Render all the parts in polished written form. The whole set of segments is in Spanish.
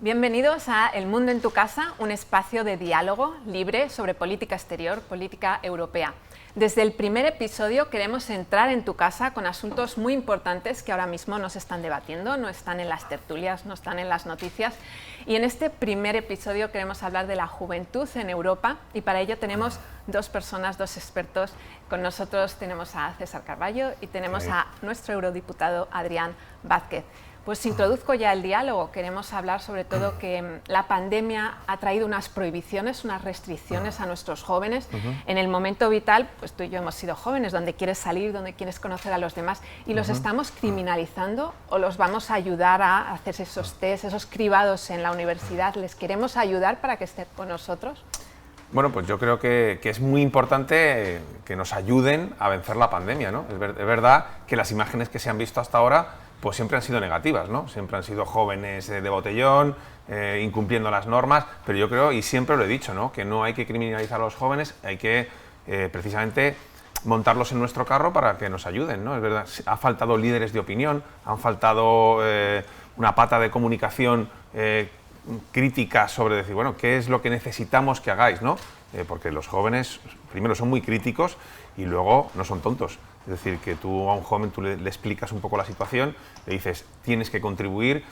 Bienvenidos a El Mundo en tu Casa, un espacio de diálogo libre sobre política exterior, política europea. Desde el primer episodio queremos entrar en tu casa con asuntos muy importantes que ahora mismo no se están debatiendo, no están en las tertulias, no están en las noticias. Y en este primer episodio queremos hablar de la juventud en Europa y para ello tenemos dos personas, dos expertos. Con nosotros tenemos a César Carballo y tenemos a nuestro eurodiputado Adrián Vázquez. Pues introduzco ya el diálogo. Queremos hablar sobre todo que la pandemia ha traído unas prohibiciones, unas restricciones a nuestros jóvenes. En el momento vital, pues tú y yo hemos sido jóvenes, donde quieres salir, donde quieres conocer a los demás, y los estamos criminalizando o los vamos a ayudar a hacerse esos test, esos cribados en la universidad. ¿Les queremos ayudar para que estén con nosotros? Bueno, pues yo creo que es muy importante que nos ayuden a vencer la pandemia, ¿no? Es verdad que las imágenes que se han visto hasta ahora pues siempre han sido negativas, ¿no? Siempre han sido jóvenes de botellón, incumpliendo las normas, pero yo creo, y siempre lo he dicho, ¿no?, que no hay que criminalizar a los jóvenes, hay que precisamente montarlos en nuestro carro para que nos ayuden, ¿no? Es verdad, ha faltado líderes de opinión, han faltado una pata de comunicación crítica sobre decir, bueno, ¿qué es lo que necesitamos que hagáis?, ¿no? Porque los jóvenes, primero, son muy críticos y luego no son tontos. Es decir, que tú a un joven tú le explicas un poco la situación, le dices, tienes que contribuir.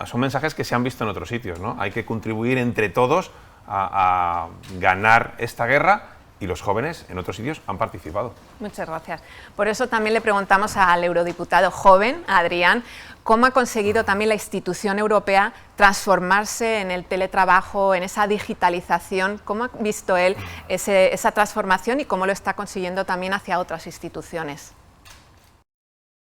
Son mensajes que se han visto en otros sitios, ¿no? Hay que contribuir entre todos a ganar esta guerra, y los jóvenes en otros sitios han participado. Muchas gracias. Por eso también le preguntamos al eurodiputado joven, a Adrián, cómo ha conseguido también la institución europea transformarse en el teletrabajo, en esa digitalización. ¿Cómo ha visto él esa transformación y cómo lo está consiguiendo también hacia otras instituciones?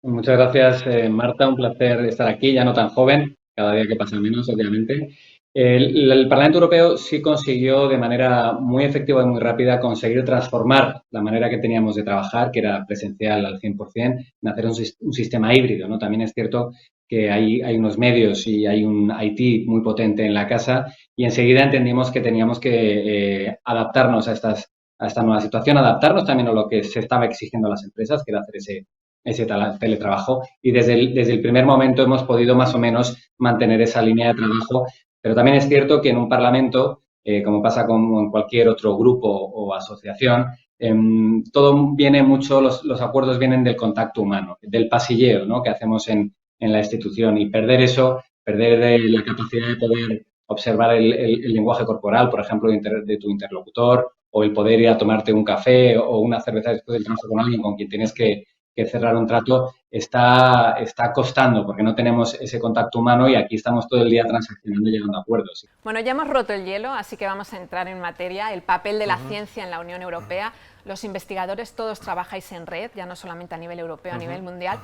Muchas gracias, Marta. Un placer estar aquí, ya no tan joven, cada día que pasa menos, obviamente. El Parlamento Europeo sí consiguió de manera muy efectiva y muy rápida conseguir transformar la manera que teníamos de trabajar, que era presencial al 100%, en hacer un sistema híbrido, ¿no? También es cierto que hay unos medios y hay un IT muy potente en la casa y enseguida entendimos que teníamos que adaptarnos a esta nueva situación, adaptarnos también a lo que se estaba exigiendo a las empresas, que era hacer ese teletrabajo, y desde el primer momento hemos podido más o menos mantener esa línea de trabajo. Pero también es cierto que en un Parlamento, como pasa con cualquier otro grupo o asociación, todo viene mucho, los acuerdos vienen del contacto humano, del pasilleo, ¿no?, que hacemos en la institución, y perder eso, perder la capacidad de poder observar el lenguaje corporal, por ejemplo, de tu interlocutor, o el poder ir a tomarte un café o una cerveza después del trabajo con alguien con quien tienes que cerrar un trato, está costando porque no tenemos ese contacto humano, y aquí estamos todo el día transaccionando y llegando a acuerdos. Bueno, ya hemos roto el hielo, así que vamos a entrar en materia. El papel de la ciencia en la Unión Europea. Los investigadores todos trabajáis en red, ya no solamente a nivel europeo, a nivel mundial.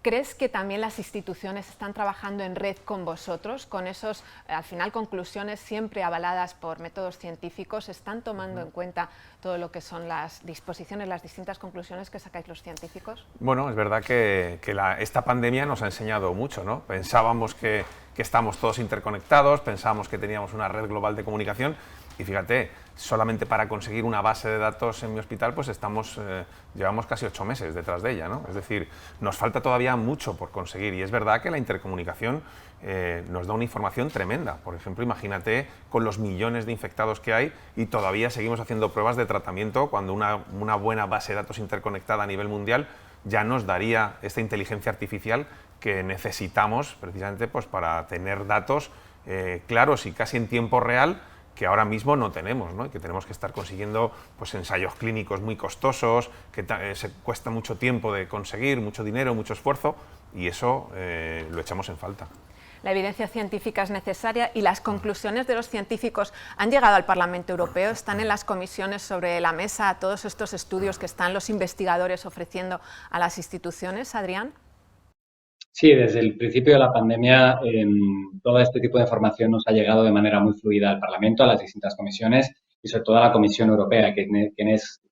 ¿Crees que también las instituciones están trabajando en red con vosotros, con esos, al final, conclusiones siempre avaladas por métodos científicos? ¿Están tomando en cuenta todo lo que son las disposiciones, las distintas conclusiones que sacáis los científicos? Bueno, es verdad que esta pandemia nos ha enseñado mucho, ¿no? Pensábamos que estamos todos interconectados, pensábamos que teníamos una red global de comunicación, y fíjate, solamente para conseguir una base de datos en mi hospital, pues llevamos casi 8 meses detrás de ella, ¿no? Es decir, nos falta todavía mucho por conseguir, y es verdad que la intercomunicación nos da una información tremenda. Por ejemplo, imagínate con los millones de infectados que hay y todavía seguimos haciendo pruebas de tratamiento, cuando una buena base de datos interconectada a nivel mundial ya nos daría esta inteligencia artificial que necesitamos precisamente pues, para tener datos claros y casi en tiempo real, que ahora mismo no tenemos, ¿no? Y que tenemos que estar consiguiendo pues, ensayos clínicos muy costosos, que se cuesta mucho tiempo de conseguir, mucho dinero, mucho esfuerzo, y eso lo echamos en falta. La evidencia científica es necesaria y las conclusiones de los científicos han llegado al Parlamento Europeo, están en las comisiones sobre la mesa todos estos estudios que están los investigadores ofreciendo a las instituciones. Adrián. Sí, desde el principio de la pandemia todo este tipo de información nos ha llegado de manera muy fluida al Parlamento, a las distintas comisiones y sobre todo a la Comisión Europea, que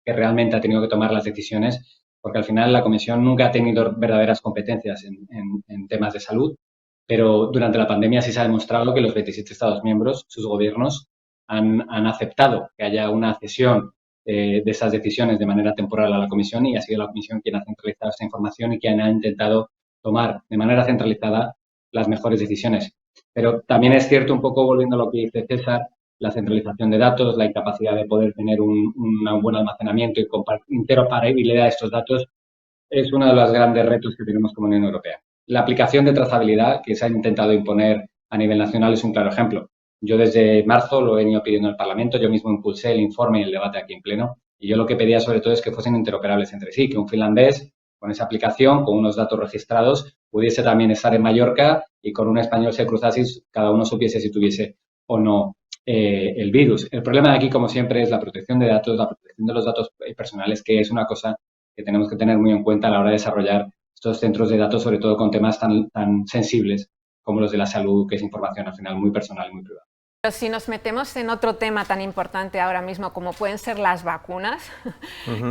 realmente ha tenido que tomar las decisiones, porque al final la Comisión nunca ha tenido verdaderas competencias en temas de salud, pero durante la pandemia sí se ha demostrado que los 27 Estados miembros, sus gobiernos, han aceptado que haya una cesión de esas decisiones de manera temporal a la Comisión, y ha sido la Comisión quien ha centralizado esta información y quien ha intentado tomar de manera centralizada las mejores decisiones. Pero también es cierto, un poco volviendo a lo que dice César, la centralización de datos, la incapacidad de poder tener un buen almacenamiento y interoperabilidad de estos datos es uno de los grandes retos que tenemos como Unión Europea. La aplicación de trazabilidad que se ha intentado imponer a nivel nacional es un claro ejemplo. Yo desde marzo lo he venido pidiendo al Parlamento, yo mismo impulsé el informe y el debate aquí en pleno, y yo lo que pedía sobre todo es que fuesen interoperables entre sí, que un finlandés con esa aplicación, con unos datos registrados, pudiese también estar en Mallorca y con un español se cruzase y cada uno supiese si tuviese o no el virus. El problema de aquí, como siempre, es la protección de datos, la protección de los datos personales, que es una cosa que tenemos que tener muy en cuenta a la hora de desarrollar estos centros de datos, sobre todo con temas tan sensibles como los de la salud, que es información al final muy personal y muy privada. Pero si nos metemos en otro tema tan importante ahora mismo como pueden ser las vacunas,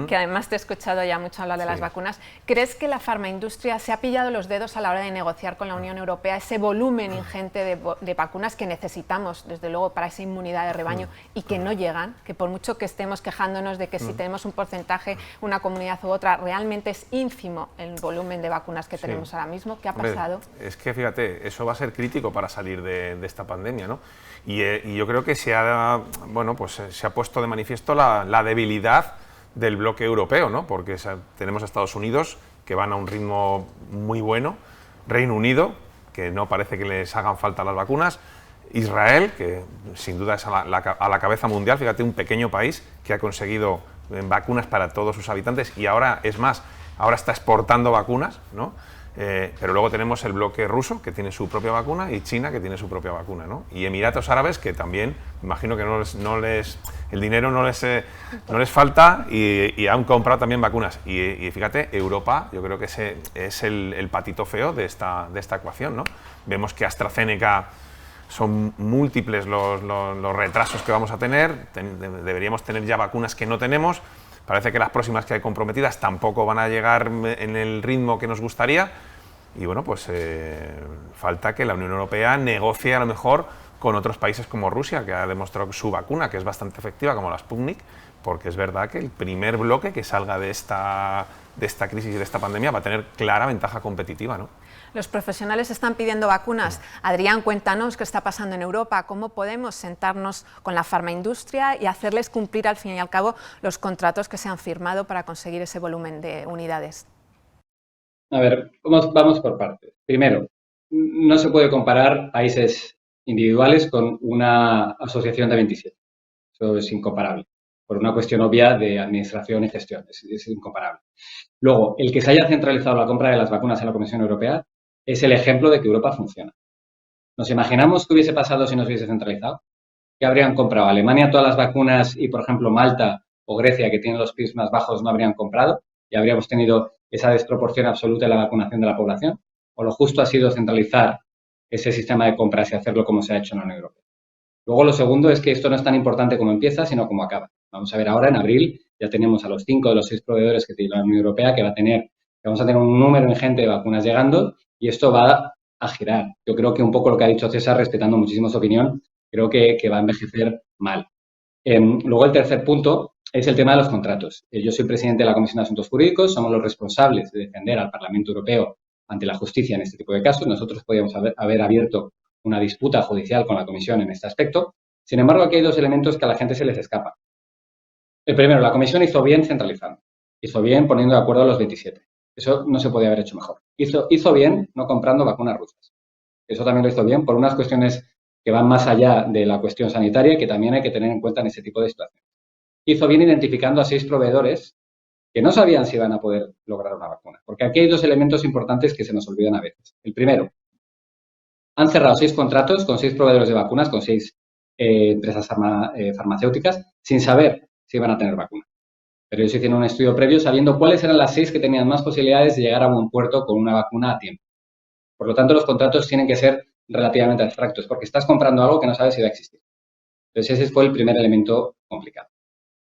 que además te he escuchado ya mucho hablar de las vacunas, ¿crees que la farmaindustria se ha pillado los dedos a la hora de negociar con la Unión Europea ese volumen ingente de vacunas que necesitamos, desde luego, para esa inmunidad de rebaño y que no llegan? Que por mucho que estemos quejándonos de que si tenemos un porcentaje, una comunidad u otra, realmente es ínfimo el volumen de vacunas que tenemos ahora mismo. ¿Qué ha pasado? Es que fíjate, eso va a ser crítico para salir de esta pandemia, ¿no? Y yo creo que se ha puesto de manifiesto la debilidad del bloque europeo, ¿no? Porque tenemos a Estados Unidos, que van a un ritmo muy bueno, Reino Unido, que no parece que les hagan falta las vacunas, Israel, que sin duda es a la cabeza mundial, fíjate, un pequeño país que ha conseguido vacunas para todos sus habitantes y ahora, es más, ahora está exportando vacunas, ¿no? Pero luego tenemos el bloque ruso, que tiene su propia vacuna, y China, que tiene su propia vacuna, ¿no? Y Emiratos Árabes, que también, imagino que el dinero no les falta y han comprado también vacunas. Y fíjate, Europa, yo creo que ese es el patito feo de esta ecuación, ¿no? Vemos que AstraZeneca son múltiples los retrasos que vamos a tener, deberíamos tener ya vacunas que no tenemos. Parece que las próximas que hay comprometidas tampoco van a llegar en el ritmo que nos gustaría y bueno, pues falta que la Unión Europea negocie a lo mejor con otros países como Rusia, que ha demostrado su vacuna, que es bastante efectiva, como la Sputnik, porque es verdad que el primer bloque que salga de esta crisis y de esta pandemia va a tener clara ventaja competitiva, ¿no? Los profesionales están pidiendo vacunas. Adrián, cuéntanos qué está pasando en Europa, cómo podemos sentarnos con la farmaindustria y hacerles cumplir al fin y al cabo los contratos que se han firmado para conseguir ese volumen de unidades. A ver, vamos por partes. Primero, no se puede comparar países individuales con una asociación de 27. Eso es incomparable, por una cuestión obvia de administración y gestión. Es incomparable. Luego, el que se haya centralizado la compra de las vacunas en la Comisión Europea es el ejemplo de que Europa funciona. ¿Nos imaginamos qué hubiese pasado si nos hubiese centralizado? ¿Qué habrían comprado? ¿Alemania todas las vacunas y, por ejemplo, Malta o Grecia, que tienen los PIBs más bajos, no habrían comprado? ¿Y habríamos tenido esa desproporción absoluta en la vacunación de la población? ¿O lo justo ha sido centralizar ese sistema de compras y hacerlo como se ha hecho en la Unión Europea? Luego, lo segundo es que esto no es tan importante como empieza, sino como acaba. Vamos a ver ahora, en abril, ya tenemos a los 5 de los 6 proveedores que tiene la Unión Europea, que vamos a tener un número ingente de vacunas llegando y esto va a girar. Yo creo que un poco lo que ha dicho César, respetando muchísimo su opinión, creo que va a envejecer mal. Luego, el tercer punto es el tema de los contratos. Yo soy presidente de la Comisión de Asuntos Jurídicos, somos los responsables de defender al Parlamento Europeo ante la justicia en este tipo de casos. Nosotros podríamos haber abierto una disputa judicial con la Comisión en este aspecto. Sin embargo, aquí hay dos elementos que a la gente se les escapa. El primero, la Comisión hizo bien centralizando, hizo bien poniendo de acuerdo a los 27. Eso no se podía haber hecho mejor. Hizo bien no comprando vacunas rusas. Eso también lo hizo bien por unas cuestiones que van más allá de la cuestión sanitaria y que también hay que tener en cuenta en ese tipo de situaciones. Hizo bien identificando a 6 proveedores que no sabían si iban a poder lograr una vacuna. Porque aquí hay dos elementos importantes que se nos olvidan a veces. El primero, han cerrado 6 contratos con 6 proveedores de vacunas, con 6 empresas farmacéuticas, sin saber si iban a tener vacuna. Pero ellos hicieron un estudio previo sabiendo cuáles eran las 6 que tenían más posibilidades de llegar a buen puerto con una vacuna a tiempo. Por lo tanto, los contratos tienen que ser relativamente abstractos, porque estás comprando algo que no sabes si va a existir. Entonces, ese fue el primer elemento complicado.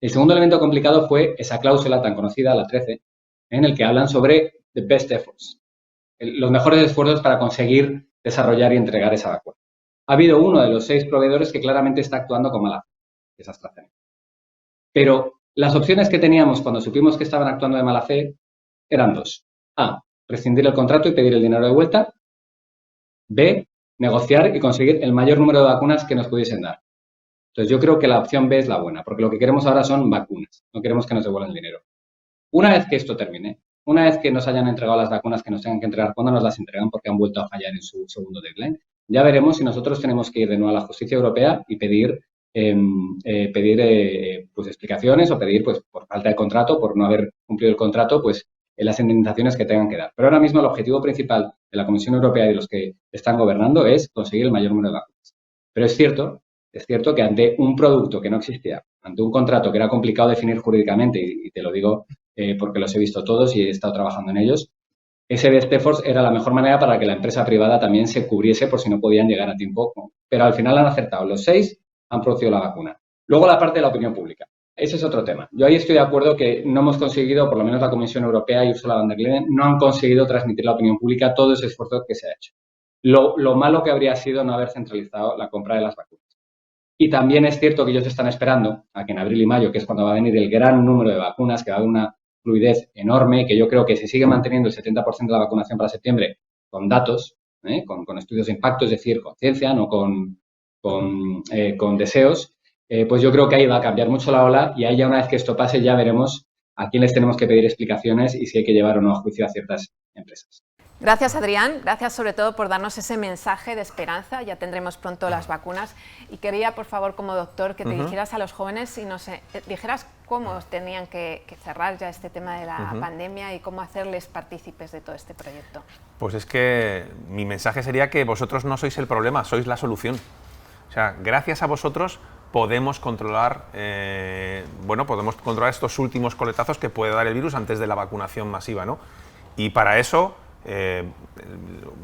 El segundo elemento complicado fue esa cláusula tan conocida, la 13, en el que hablan sobre the best efforts, los mejores esfuerzos para conseguir desarrollar y entregar esa vacuna. Ha habido uno de los 6 proveedores que claramente está actuando con mala fe, que es AstraZeneca. Pero las opciones que teníamos cuando supimos que estaban actuando de mala fe eran 2. A, rescindir el contrato y pedir el dinero de vuelta. B, negociar y conseguir el mayor número de vacunas que nos pudiesen dar. Entonces, yo creo que la opción B es la buena, porque lo que queremos ahora son vacunas, no queremos que nos devuelvan el dinero. Una vez que esto termine, una vez que nos hayan entregado las vacunas que nos tengan que entregar, cuando nos las entregan porque han vuelto a fallar en su segundo deadline, ya veremos si nosotros tenemos que ir de nuevo a la justicia europea y pedir pues, explicaciones o pedir, pues, por falta de contrato, por no haber cumplido el contrato, pues, las indemnizaciones que tengan que dar. Pero ahora mismo el objetivo principal de la Comisión Europea y de los que están gobernando es conseguir el mayor número de vacunas. Pero es cierto que ante un producto que no existía, ante un contrato que era complicado definir jurídicamente, y te lo digo porque los he visto todos y he estado trabajando en ellos, ese best efforts era la mejor manera para que la empresa privada también se cubriese por si no podían llegar a tiempo. Pero al final han acertado. Los 6 han producido la vacuna. Luego la parte de la opinión pública. Ese es otro tema. Yo ahí estoy de acuerdo que no hemos conseguido, por lo menos la Comisión Europea y Ursula von der Leyen, no han conseguido transmitir a la opinión pública todo ese esfuerzo que se ha hecho. Lo malo que habría sido no haber centralizado la compra de las vacunas. Y también es cierto que ellos están esperando a que en abril y mayo, que es cuando va a venir el gran número de vacunas, que va a haber una fluidez enorme, que yo creo que se sigue manteniendo el 70% de la vacunación para septiembre con datos, con estudios de impacto, es decir, con ciencia, no con deseos, pues yo creo que ahí va a cambiar mucho la ola y ahí ya una vez que esto pase ya veremos a quién les tenemos que pedir explicaciones y si hay que llevar o no a juicio a ciertas empresas. Gracias, Adrián. Gracias sobre todo por darnos ese mensaje de esperanza. Ya tendremos pronto las vacunas. Y quería, por favor, como doctor, que te dirigieras a los jóvenes y nos dijeras cómo tenían que cerrar ya este tema de la pandemia y cómo hacerles partícipes de todo este proyecto. Pues es que mi mensaje sería que vosotros no sois el problema, sois la solución. O sea, gracias a vosotros podemos controlar, podemos controlar estos últimos coletazos que puede dar el virus antes de la vacunación masiva, ¿no? Y para eso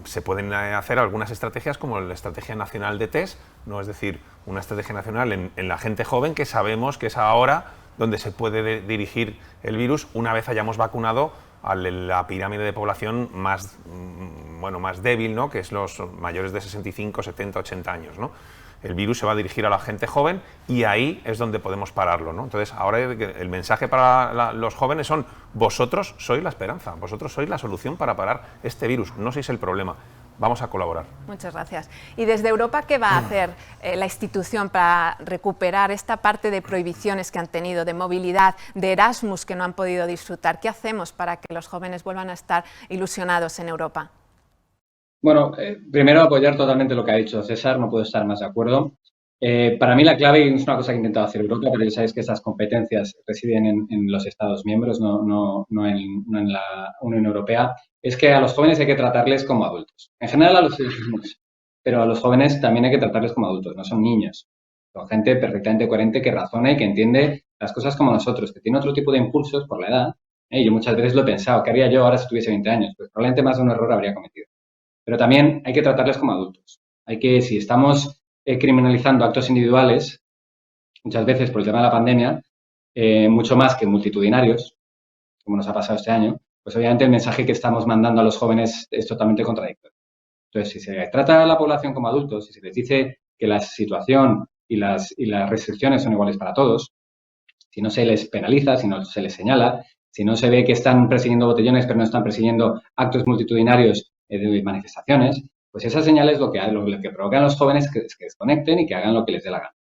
se pueden hacer algunas estrategias como la Estrategia Nacional de Test, ¿no? Es decir, una estrategia nacional en la gente joven, que sabemos que es ahora donde se puede dirigir el virus una vez hayamos vacunado a la pirámide de población más débil, ¿no? Que es los mayores de 65, 70, 80 años, ¿no? El virus se va a dirigir a la gente joven y ahí es donde podemos pararlo, ¿no? Entonces, ahora el mensaje para los jóvenes son: vosotros sois la esperanza, vosotros sois la solución para parar este virus, no sois el problema. Vamos a colaborar. Muchas gracias. Y desde Europa, ¿qué va a hacer la institución para recuperar esta parte de prohibiciones que han tenido, de movilidad, de Erasmus que no han podido disfrutar? ¿Qué hacemos para que los jóvenes vuelvan a estar ilusionados en Europa? Bueno, primero apoyar totalmente lo que ha dicho César, no puedo estar más de acuerdo. Para mí la clave, y es una cosa que ha intentado hacer Europa, pero ya sabéis que esas competencias residen en los Estados miembros, no en la Unión Europea, es que a los jóvenes hay que tratarles como adultos. En general a los niños, pero a los jóvenes también hay que tratarles como adultos, no son niños. Son gente perfectamente coherente que razona y que entiende las cosas como nosotros, que tiene otro tipo de impulsos por la edad. Yo muchas veces lo he pensado, ¿qué haría yo ahora si tuviese 20 años? Pues probablemente más de un error habría cometido. Pero también hay que tratarles como adultos. Si estamos criminalizando actos individuales, muchas veces por el tema de la pandemia, mucho más que multitudinarios, como nos ha pasado este año, pues obviamente el mensaje que estamos mandando a los jóvenes es totalmente contradictorio. Entonces, si se trata a la población como adultos, si se les dice que la situación y las restricciones son iguales para todos, si no se les penaliza, si no se les señala, si no se ve que están persiguiendo botellones pero no están persiguiendo actos multitudinarios de manifestaciones, pues esa señal es lo que provocan a los jóvenes que desconecten y que hagan lo que les dé la gana.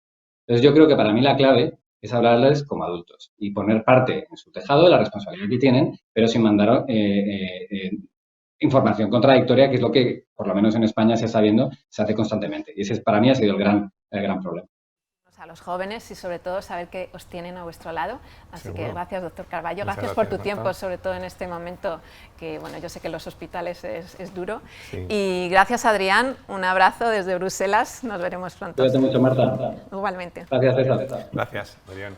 Entonces, yo creo que para mí la clave es hablarles como adultos y poner parte en su tejado de la responsabilidad que tienen, pero sin mandar información contradictoria, que es lo que, por lo menos en España, se está viendo, se hace constantemente. Y ese para mí ha sido el gran problema. A los jóvenes y sobre todo saber que os tienen a vuestro lado. Así Seguro. que gracias, doctor Carballo. Muchas Gracias por tu gracias, tiempo, Marta. sobre todo en este momento que, bueno, yo sé que en los hospitales es duro. Sí. Y gracias, Adrián. Un abrazo desde Bruselas. Nos veremos pronto. Cuídate mucho, Marta. Igualmente. Gracias, César. Gracias, Adrián.